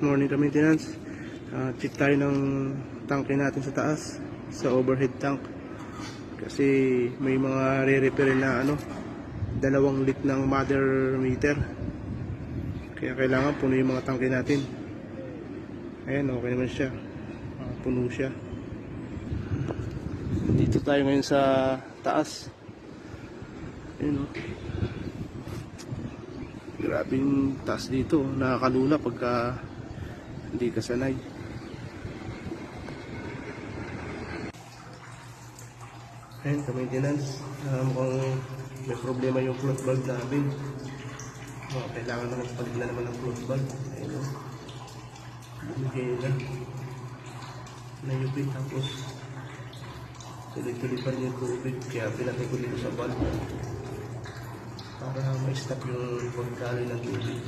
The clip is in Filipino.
morning ka maintenance. Check tayo ng tangke natin sa taas, sa overhead tank. Kasi may mga re-repair na dalawang leak ng mother meter. Kaya kailangan puno yung mga tangke natin. Ayan, okay naman siya. Puno siya. Dito tayo ngayon sa taas. Ayan, grabing taas dito, nakakalula pagka hindi ka sanay. Ayan, ka-maintenance, mukhang may problema yung float valve namin. Kailangan naman palit na naman ng float valve. Ayan, bumigay na nayupin, tapos tuloy-tuloy pa rin yung tubig, kaya pinatay ko dito sa valve para ma-stop yung pagkali ng tubig.